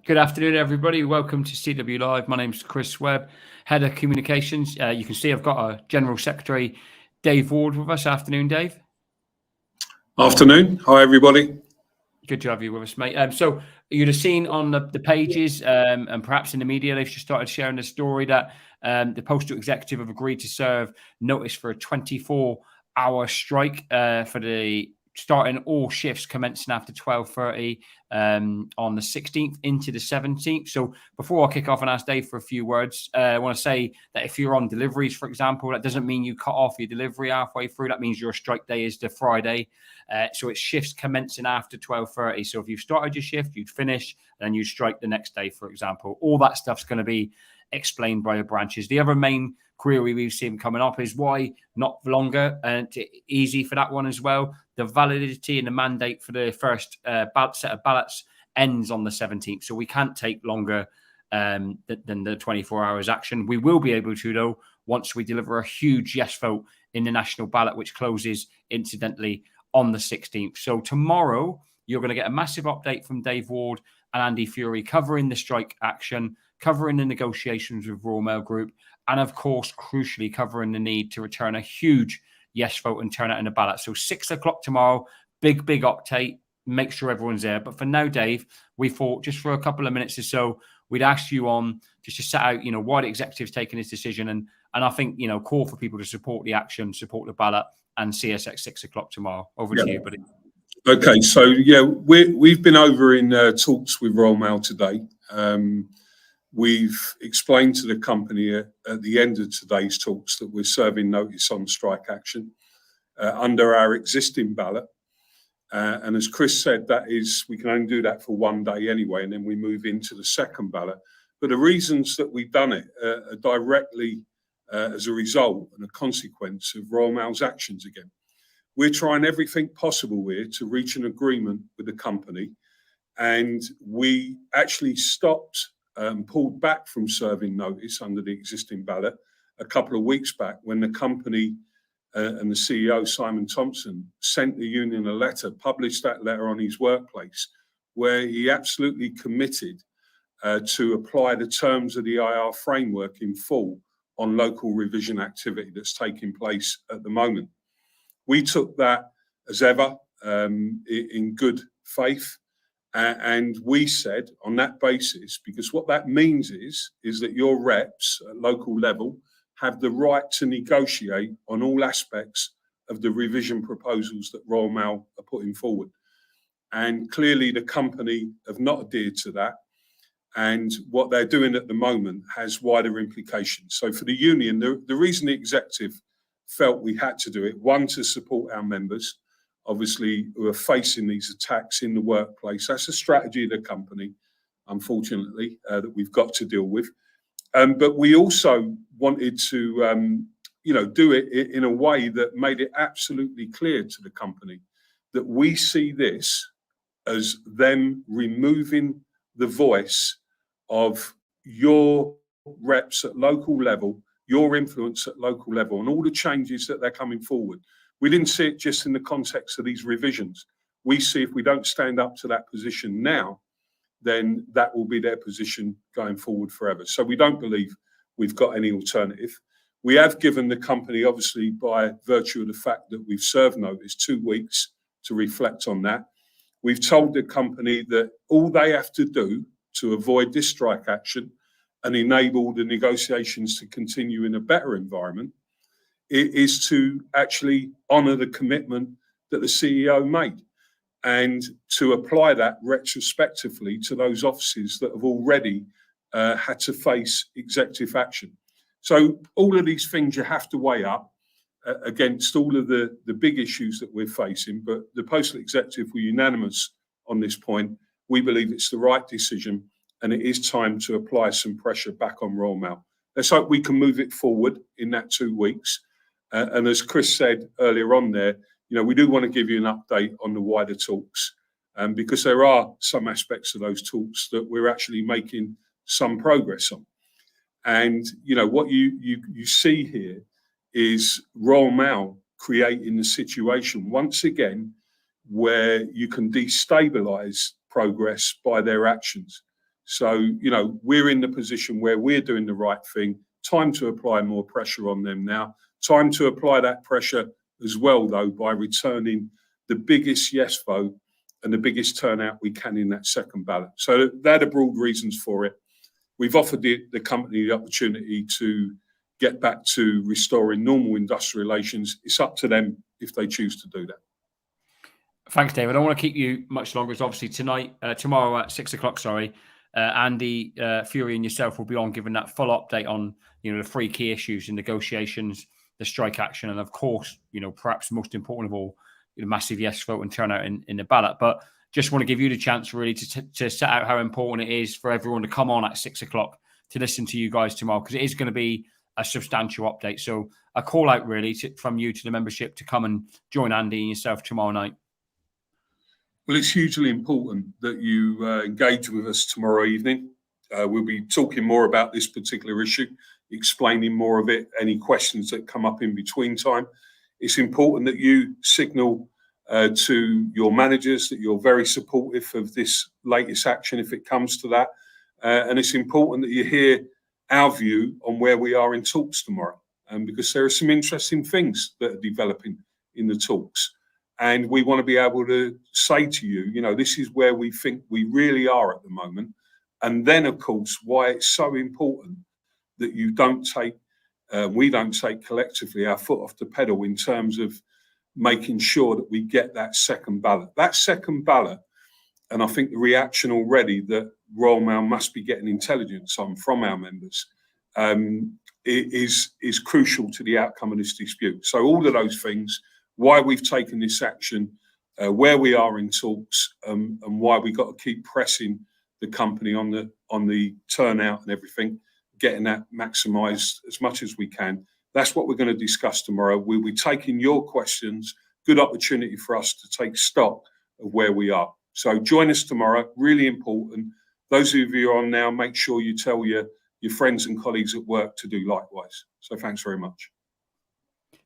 Good afternoon, everybody. Welcome to CW Live. My name's Chris Webb, Head of Communications. You can see I've got our General Secretary, Dave Ward, with us. Afternoon, Dave. Afternoon. Hi, everybody. Good to have you with us, mate. So you'd have seen on the pages and perhaps in the media, they've just started sharing the story that the postal executive have agreed to serve notice for a 24-hour strike for the starting all shifts commencing after 12:30 on the 16th into the 17th. So before I kick off and ask Dave for a few words, I want to say that if you're on deliveries, for example, that doesn't mean you cut off your delivery halfway through. That means your strike day is the Friday. So it's shifts commencing after 12:30. So if you've started your shift, you'd finish, and you strike the next day, for example. All that stuff's going to be explained by the branches. The other main query we've seen coming up is why not longer, and easy for that one as well. The validity and the mandate for the first set of ballots ends on the 17th, so we can't take longer than the 24 hours action. We will be able to, though, once we deliver a huge yes vote in the national ballot, which closes, incidentally, on the 16th. So tomorrow, you're going to get a massive update from Dave Ward and Andy Fury covering the strike action, covering the negotiations with Royal Mail Group, and of course, crucially, covering the need to return a huge yes vote and turn it in the ballot. So 6 o'clock tomorrow, big update. Make sure everyone's there. But for now, Dave, we thought just for a couple of minutes or so, we'd ask you on just to set out, why the executive's taking this decision. And I think, call for people to support the action, support the ballot, and see us at 6 o'clock tomorrow. Over to you, buddy. Okay, so yeah, we've been over in talks with Royal Mail today. We've explained to the company at the end of today's talks that we're serving notice on strike action under our existing ballot. And as Chris said, we can only do that for one day anyway, and then we move into the second ballot. But the reasons that we've done it are directly as a result and a consequence of Royal Mail's actions again. We're trying everything possible here to reach an agreement with the company, and we actually stopped pulled back from serving notice under the existing ballot a couple of weeks back when the company and the CEO, Simon Thompson, sent the union a letter, published that letter on his workplace, where he absolutely committed to apply the terms of the IR framework in full on local revision activity that's taking place at the moment. We took that as ever in good faith. And we said on that basis, because what that means is that your reps at local level have the right to negotiate on all aspects of the revision proposals that Royal Mail are putting forward. And clearly the company have not adhered to that. And what they're doing at the moment has wider implications. So for the union, the reason the executive felt we had to do it, one, to support our members, obviously, who are facing these attacks in the workplace. That's a strategy of the company, unfortunately, that we've got to deal with. But we also wanted to, do it in a way that made it absolutely clear to the company that we see this as them removing the voice of your reps at local level, your influence at local level, and all the changes that they're coming forward. We didn't see it just in the context of these revisions. We see if we don't stand up to that position now, then that will be their position going forward forever. So we don't believe we've got any alternative. We have given the company, obviously, by virtue of the fact that we've served notice, 2 weeks to reflect on that. We've told the company that all they have to do to avoid this strike action and enable the negotiations to continue in a better environment is to actually honour the commitment that the CEO made and to apply that retrospectively to those offices that have already had to face executive action. So all of these things you have to weigh up against all of the big issues that we're facing, but the postal executive were unanimous on this point. We believe it's the right decision and it is time to apply some pressure back on Royal Mail. Let's hope we can move it forward in that 2 weeks. And as Chris said earlier on there, we do want to give you an update on the wider talks because there are some aspects of those talks that we're actually making some progress on. And, what you see here is Royal Mail creating a situation once again where you can destabilise progress by their actions. So, you know, we're in the position where we're doing the right thing. Time to apply more pressure on them now. Time to apply that pressure as well, though, by returning the biggest yes vote and the biggest turnout we can in that second ballot. So they're the broad reasons for it. We've offered the company the opportunity to get back to restoring normal industrial relations. It's up to them if they choose to do that. Thanks, Dave. I don't want to keep you much longer. It's obviously tomorrow at 6 o'clock, Andy Fury and yourself will be on giving that full update on, you know, the three key issues in negotiations, the strike action, and of course, you know, perhaps most important of all, the massive yes vote and turnout in the ballot. But just want to give you the chance really to set out how important it is for everyone to come on at 6 o'clock to listen to you guys tomorrow, because it is going to be a substantial update. So a call out really from you to the membership to come and join Andy and yourself tomorrow night. Well, it's hugely important that you engage with us tomorrow evening. We'll be talking more about this particular issue, explaining more of it, any questions that come up in between time. It's important that you signal to your managers that you're very supportive of this latest action if it comes to that. And it's important that you hear our view on where we are in talks tomorrow, because there are some interesting things that are developing in the talks. And we want to be able to say to you, you know, this is where we think we really are at the moment. And then, of course, why it's so important that you don't take, we don't take collectively our foot off the pedal in terms of making sure that we get that second ballot. That second ballot, and I think the reaction already that Royal Mail must be getting intelligence on from our members, is crucial to the outcome of this dispute. So all of those things, why we've taken this action, where we are in talks, and why we got to keep pressing the company on the turnout and everything, getting that maximised as much as we can. That's what we're going to discuss tomorrow. We'll be taking your questions. Good opportunity for us to take stock of where we are. So join us tomorrow. Really important. Those of you on now, make sure you tell your friends and colleagues at work to do likewise. So thanks very much.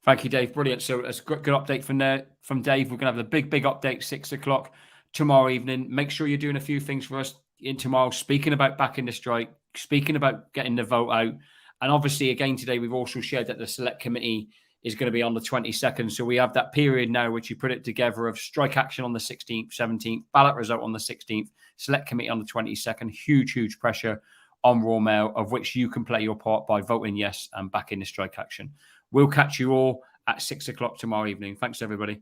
Thank you, Dave. Brilliant. So it's a good update from Dave. We're going to have the big update 6 o'clock tomorrow evening. Make sure you're doing a few things for us in tomorrow, speaking about backing the strike, speaking about getting the vote out. And obviously, again, today, we've also shared that the select committee is going to be on the 22nd. So we have that period now, which you put it together, of strike action on the 16th, 17th, ballot result on the 16th, select committee on the 22nd. Huge pressure on Royal Mail, of which you can play your part by voting yes and backing the strike action. We'll catch you all at 6 o'clock tomorrow evening. Thanks, everybody.